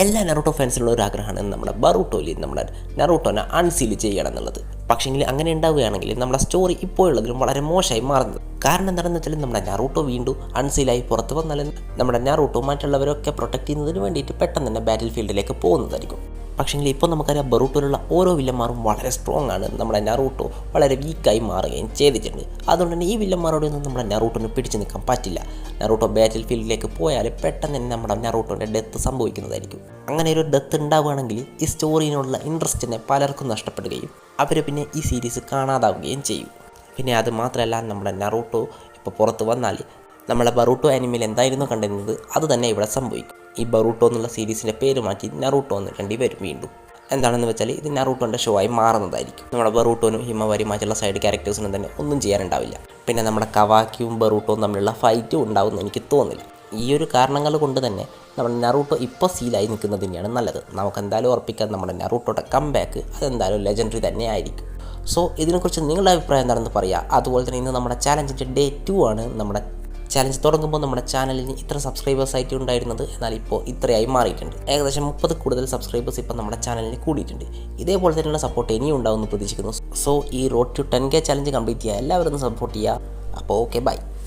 എല്ലാ നറൂട്ടോ ഫാൻസിലുള്ള ഒരു ആഗ്രഹമാണ് നമ്മുടെ ബറൂട്ടോയിൽ നമ്മുടെ നറൂട്ടോനെ അൺസീൽ ചെയ്യണം എന്നുള്ളത്. പക്ഷേങ്കിൽ അങ്ങനെ ഉണ്ടാവുകയാണെങ്കിൽ നമ്മുടെ സ്റ്റോറി ഇപ്പോഴുള്ളതിലും വളരെ മോശമായി മാറുന്നത്. കാരണം എന്താണെന്ന് വെച്ചാൽ നമ്മുടെ നറൂട്ടോ വീണ്ടും അൺസീലായി പുറത്ത് വന്നാൽ നമ്മുടെ നറൂട്ടോ മറ്റുള്ളവരൊക്കെ പ്രൊട്ടക്ട് ചെയ്യുന്നതിന് വേണ്ടിയിട്ട് പെട്ടെന്ന് തന്നെ ബാറ്റിൽ ഫീൽഡിലേക്ക് പോകുന്നതായിരിക്കും. പക്ഷേങ്കിൽ ഇപ്പോൾ നമുക്കറിയാം ബറൂട്ടോയിലുള്ള ഓരോ വില്ലന്മാരും വളരെ സ്ട്രോങ് ആണ്. നമ്മുടെ നറൂട്ടോ വളരെ വീക്കായി മാറുകയും ചെയ്തിട്ടുണ്ട്. അതുകൊണ്ട് തന്നെ ഈ വില്ലന്മാരോടൊന്നും നമ്മുടെ നറൂട്ടോന് പിടിച്ചു നിൽക്കാൻ പറ്റില്ല. നറൂട്ടോ ബാറ്റിൽ ഫീൽഡിലേക്ക് പോയാൽ പെട്ടെന്ന് തന്നെ നമ്മുടെ നറൂട്ടോൻ്റെ ഡെത്ത് സംഭവിക്കുന്നതായിരിക്കും. അങ്ങനെ ഒരു ഡെത്ത് ഉണ്ടാവുകയാണെങ്കിൽ ഈ സ്റ്റോറിയിലുള്ള ഇൻട്രസ്റ്റിനെ പലർക്കും നഷ്ടപ്പെടുകയും അവർ പിന്നെ ഈ സീരീസ് കാണാതാവുകയും ചെയ്യും. പിന്നെ അത് മാത്രമല്ല, നമ്മുടെ നറൂട്ടോ ഇപ്പോൾ പുറത്ത് വന്നാൽ നമ്മളെ ബറൂട്ടോ ആനിമയിൽ എന്തായിരുന്നു കണ്ടിരുന്നത് അത് തന്നെ ഇവിടെ സംഭവിക്കും. ഈ ബറൂട്ടോ എന്നുള്ള സീരീസിൻ്റെ പേര് മാറ്റി നറൂട്ടോ എന്ന് കണ്ടി വരും വീണ്ടും. എന്താണെന്ന് വെച്ചാൽ ഇത് നറൂട്ടോൻ്റെ ഷോ ആയി മാറുന്നതായിരിക്കും. നമ്മുടെ ബറൂട്ടോനും ഹിമവാരി മറ്റുള്ള സൈഡ് ക്യാരക്ടേഴ്സിനും തന്നെ ഒന്നും ചെയ്യാനുണ്ടാവില്ല. പിന്നെ നമ്മുടെ കവാക്കിയും ബറൂട്ടോയും തമ്മിലുള്ള ഫൈറ്റും ഉണ്ടാവുമെന്ന് എനിക്ക് തോന്നുന്നില്ല. ഈ ഒരു കാരണങ്ങൾ കൊണ്ട് തന്നെ നമ്മുടെ നറൂട്ടോ ഇപ്പോൾ സീലായി നിൽക്കുന്നത് തന്നെയാണ് നല്ലത്. നമുക്ക് എന്തായാലും ഉറപ്പിക്കാം നമ്മുടെ നറൂട്ടോയുടെ കംബാക്ക് അതെന്തായാലും ലെജൻഡറി തന്നെ ആയിരിക്കും. സോ ഇതിനെക്കുറിച്ച് നിങ്ങളുടെ അഭിപ്രായം എന്താണെന്ന് പറയുക. അതുപോലെ തന്നെ ഇന്ന് നമ്മുടെ ചാലഞ്ചിൻ്റെ ഡേ 2 ആണ്. നമ്മുടെ ചാലഞ്ച് തുടങ്ങുമ്പോൾ നമ്മുടെ ചാനലിന് ഇത്ര സബ്സ്ക്രൈബേഴ്സ് ആയിട്ട് ഉണ്ടായിരുന്നത്, എന്നാൽ ഇപ്പോൾ ഇത്രയായി മാറിയിട്ടുണ്ട്. ഏകദേശം 30 കൂടുതൽ സബ്സ്ക്രൈബേഴ്സ് ഇപ്പോൾ നമ്മുടെ ചാനലിന് കൂടിയിട്ടുണ്ട്. ഇതേപോലെ തന്നെയുള്ള സപ്പോർട്ട് ഇനിയും ഉണ്ടാവുമെന്ന് പ്രതീക്ഷിക്കുന്നു. സോ ഈ road to 10K challenge complete ചെയ്യുക, എല്ലാവരും ഒന്ന് സപ്പോർട്ട് ചെയ്യുക. അപ്പോൾ ഓക്കെ, ബൈ.